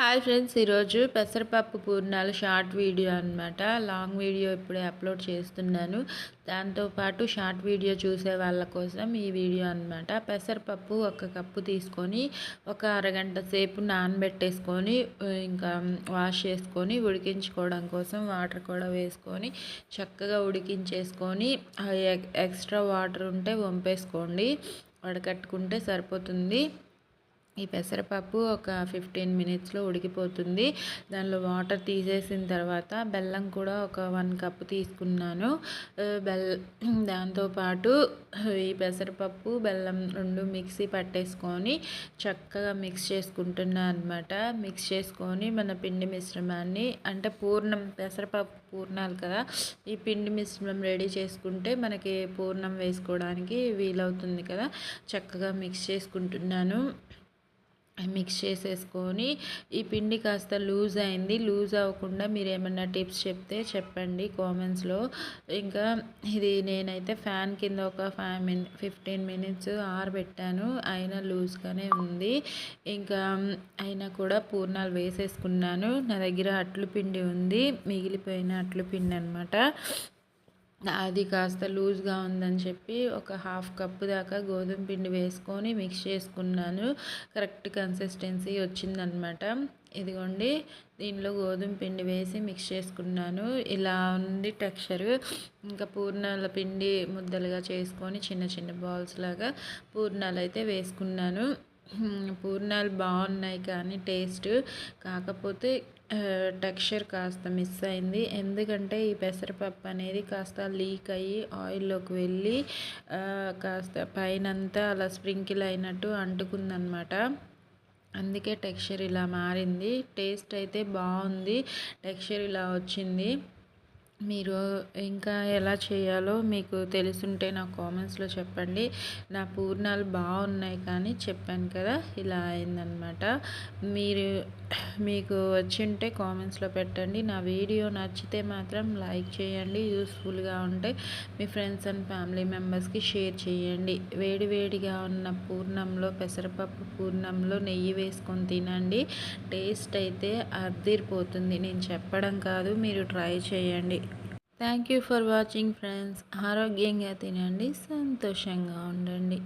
Hi friends, ఈరోజు పెసరపప్పు పూర్ణాలు షార్ట్ వీడియో అనమాట. లాంగ్ వీడియో ఇప్పుడే అప్లోడ్ చేస్తున్నాను. దాంతోపాటు షార్ట్ వీడియో చూసే వాళ్ళ కోసం ఈ వీడియో అనమాట. పెసరపప్పు ఒక కప్పు తీసుకొని ఒక అరగంట సేపు నానబెట్టేసుకొని ఇంకా వాష్ చేసుకొని ఉడికించుకోవడం కోసం వాటర్ కూడా వేసుకొని చక్కగా ఉడికించేసుకొని ఎక్స్ట్రా వాటర్ ఉంటే వంపేసుకోండి, వడకట్టుకుంటే సరిపోతుంది. ఈ పెసరపప్పు ఒక 15 మినిట్స్లో ఉడికిపోతుంది. దానిలో వాటర్ తీసేసిన తర్వాత బెల్లం కూడా ఒక 1 కప్ తీసుకున్నాను. దాంతోపాటు ఈ పెసరపప్పు బెల్లం రెండు మిక్సీ పట్టేసుకొని చక్కగా మిక్స్ చేసుకుంటున్నాను అనమాట. మిక్స్ చేసుకొని మన పిండి మిశ్రమాన్ని, అంటే పూర్ణం పెసరపప్పు పూర్ణాలు కదా, ఈ పిండి మిశ్రమం రెడీ చేసుకుంటే మనకి పూర్ణం వేసుకోవడానికి వీలవుతుంది కదా. చక్కగా మిక్స్ చేసుకుంటున్నాను. మిక్స్ చేసేసుకొని ఈ పిండి కాస్త లూజ్ అయింది. లూజ్ అవ్వకుండా మీరు ఏమన్నా టిప్స్ చెప్తే చెప్పండి కామెంట్స్లో. ఇంకా ఇది నేనైతే ఫ్యాన్ కింద ఒక 15 మినిట్స్ ఆరబెట్టాను, అయినా లూజ్గానే ఉంది. ఇంకా అయినా కూడా పూర్ణాలు వేసేసుకున్నాను. నా దగ్గర అట్లు పిండి ఉంది, మిగిలిపోయిన అట్లు పిండి అనమాట. అది కాస్త లూజ్గా ఉందని చెప్పి ఒక 1/2 కప్పు దాకా గోధుమ పిండి వేసుకొని మిక్స్ చేసుకున్నాను. కరెక్ట్ కన్సిస్టెన్సీ వచ్చిందనమాట. ఇదిగోండి, దీనిలో గోధుమ పిండి వేసి మిక్స్ చేసుకున్నాను. ఇలా ఉంది టెక్స్చర్. ఇంకా పూర్ణాల పిండి ముద్దలుగా చేసుకొని చిన్న చిన్న బాల్స్ లాగా పూర్ణాలు అయితే వేసుకున్నాను. పూర్ణాలు బాగున్నాయి కానీ టేస్ట్, కాకపోతే టెక్స్చర్ కాస్త మిస్ అయింది. ఎందుకంటే ఈ పెసరపప్పు అనేది కాస్త లీక్ అయ్యి ఆయిల్లోకి వెళ్ళి కాస్త పైనంతా అలా స్ప్రింకిల్ అయినట్టు అంటుకుందనమాట. అందుకే టెక్స్చర్ ఇలా మారింది. టేస్ట్ అయితే బాగుంది, టెక్స్చర్ ఇలా వచ్చింది. మీరు ఇంకా ఎలా చేయాలో మీకు తెలుసుంటే నా కామెంట్స్లో చెప్పండి. నా పూర్ణాలు బాగున్నాయి కానీ చెప్పాను కదా, ఇలా అయిందనమాట. మీకు వచ్చింటే కామెంట్స్లో పెట్టండి. నా వీడియో నచ్చితే మాత్రం లైక్ చేయండి. యూస్ఫుల్గా ఉంటే మీ ఫ్రెండ్స్ అండ్ ఫ్యామిలీ మెంబర్స్కి షేర్ చేయండి. వేడివేడిగా ఉన్న పూర్ణంలో, పెసరపప్పు పూర్ణంలో నెయ్యి వేసుకొని తినండి. టేస్ట్ అయితే అదిరిపోతుంది. నేను చెప్పడం కాదు, మీరు ట్రై చేయండి. Thank you for watching friends. ఆరోగ్యంగా తినండి, సంతోషంగా ఉండండి.